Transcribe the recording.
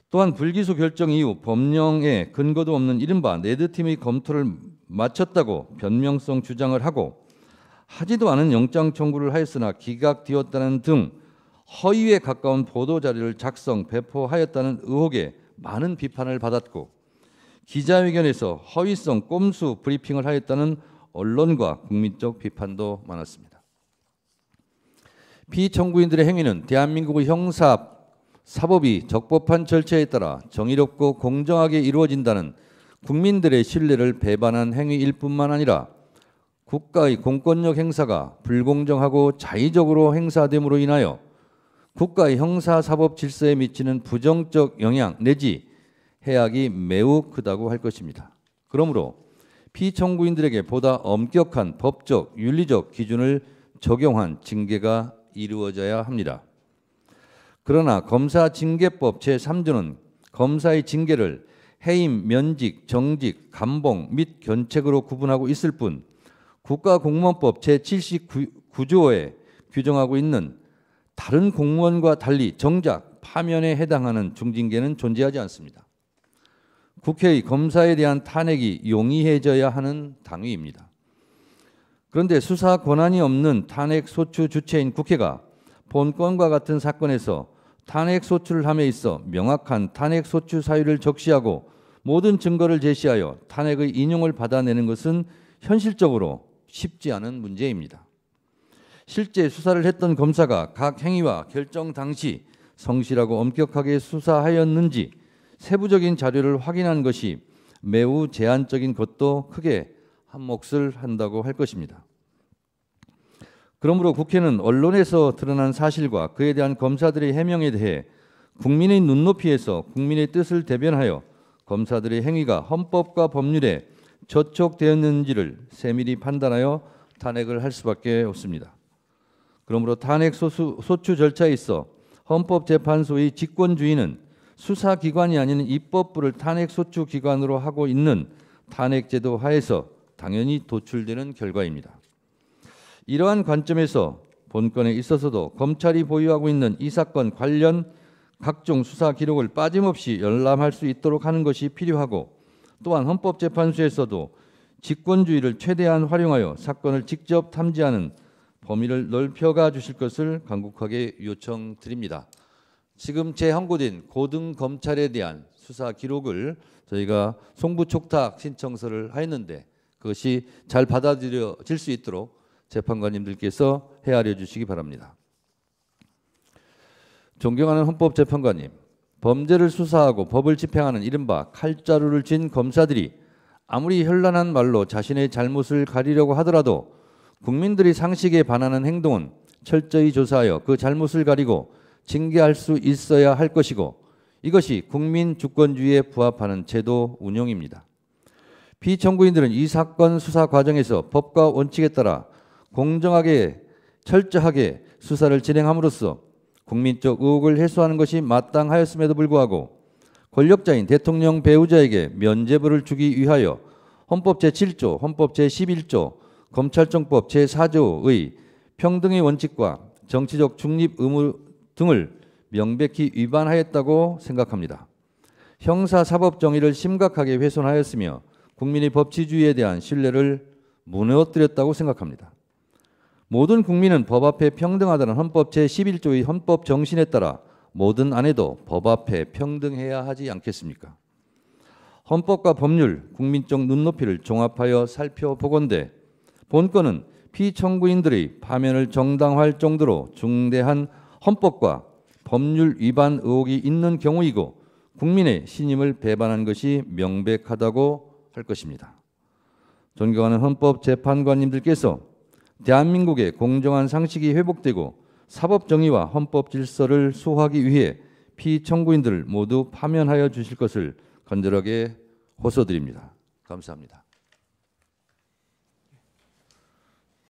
또한 불기소 결정 이후 법령에 근거도 없는 이른바 레드팀의 검토를 마쳤다고 변명성 주장을 하고 하지도 않은 영장 청구를 하였으나 기각되었다는 등 허위에 가까운 보도자료를 작성, 배포하였다는 의혹에 많은 비판을 받았고 기자회견에서 허위성 꼼수 브리핑을 하였다는 언론과 국민적 비판도 많았습니다. 피청구인들의 행위는 대한민국의 형사 사법이 적법한 절차에 따라 정의롭고 공정하게 이루어진다는 국민들의 신뢰를 배반한 행위일 뿐만 아니라 국가의 공권력 행사가 불공정하고 자의적으로 행사됨으로 인하여 국가의 형사사법 질서에 미치는 부정적 영향 내지 해악이 매우 크다고 할 것입니다. 그러므로 피청구인들에게 보다 엄격한 법적, 윤리적 기준을 적용한 징계가 이루어져야 합니다. 그러나 검사징계법 제3조는 검사의 징계를 해임, 면직, 정직, 감봉 및 견책으로 구분하고 있을 뿐 국가공무원법 제79조에 규정하고 있는 다른 공무원과 달리 정작 파면에 해당하는 중징계는 존재하지 않습니다. 국회의 검사에 대한 탄핵이 용이해져야 하는 당위입니다. 그런데 수사 권한이 없는 탄핵 소추 주체인 국회가 본건과 같은 사건에서 탄핵 소추를 함에 있어 명확한 탄핵 소추 사유를 적시하고 모든 증거를 제시하여 탄핵의 인용을 받아내는 것은 현실적으로 쉽지 않은 문제입니다. 실제 수사를 했던 검사가 각 행위와 결정 당시 성실하고 엄격하게 수사하였는지 세부적인 자료를 확인한 것이 매우 제한적인 것도 크게 한몫을 한다고 할 것입니다. 그러므로 국회는 언론에서 드러난 사실과 그에 대한 검사들의 해명에 대해 국민의 눈높이에서 국민의 뜻을 대변하여 검사들의 행위가 헌법과 법률에 저촉되었는지를 세밀히 판단하여 탄핵을 할 수밖에 없습니다. 그러므로 탄핵 소추 절차에 있어 헌법재판소의 직권주의는 수사기관이 아닌 입법부를 탄핵 소추 기관으로 하고 있는 탄핵제도 하에서 당연히 도출되는 결과입니다. 이러한 관점에서 본건에 있어서도 검찰이 보유하고 있는 이 사건 관련 각종 수사 기록을 빠짐없이 열람할 수 있도록 하는 것이 필요하고 또한 헌법재판소에서도 직권주의를 최대한 활용하여 사건을 직접 탐지하는 범위를 넓혀가 주실 것을 간곡하게 요청드립니다. 지금 재헌고된 고등검찰에 대한 수사 기록을 저희가 송부촉탁 신청서를 하였는데 그것이 잘 받아들여질 수 있도록 재판관님들께서 헤아려 주시기 바랍니다. 존경하는 헌법재판관님, 범죄를 수사하고 법을 집행하는 이른바 칼자루를 쥔 검사들이 아무리 현란한 말로 자신의 잘못을 가리려고 하더라도 국민들이 상식에 반하는 행동은 철저히 조사하여 그 잘못을 가리고 징계할 수 있어야 할 것이고 이것이 국민 주권주의에 부합하는 제도 운영입니다. 피청구인들은 이 사건 수사 과정에서 법과 원칙에 따라 공정하게 철저하게 수사를 진행함으로써 국민적 의혹을 해소하는 것이 마땅하였음에도 불구하고 권력자인 대통령 배우자에게 면죄부를 주기 위하여 헌법 제7조, 헌법 제11조, 검찰청법 제4조의 평등의 원칙과 정치적 중립 의무 등을 명백히 위반하였다고 생각합니다. 형사사법 정의를 심각하게 훼손하였으며 국민의 법치주의에 대한 신뢰를 무너뜨렸다고 생각합니다. 모든 국민은 법 앞에 평등하다는 헌법 제11조의 헌법 정신에 따라 모든 아내도 법 앞에 평등해야 하지 않겠습니까? 헌법과 법률, 국민적 눈높이를 종합하여 살펴보건대 본건은 피청구인들의 파면을 정당화할 정도로 중대한 헌법과 법률 위반 의혹이 있는 경우이고 국민의 신임을 배반한 것이 명백하다고 할 것입니다. 존경하는 헌법재판관님들께서 대한민국의 공정한 상식이 회복되고 사법 정의와 헌법 질서를 수호하기 위해 피청구인들을 모두 파면하여 주실 것을 간절하게 호소드립니다. 감사합니다.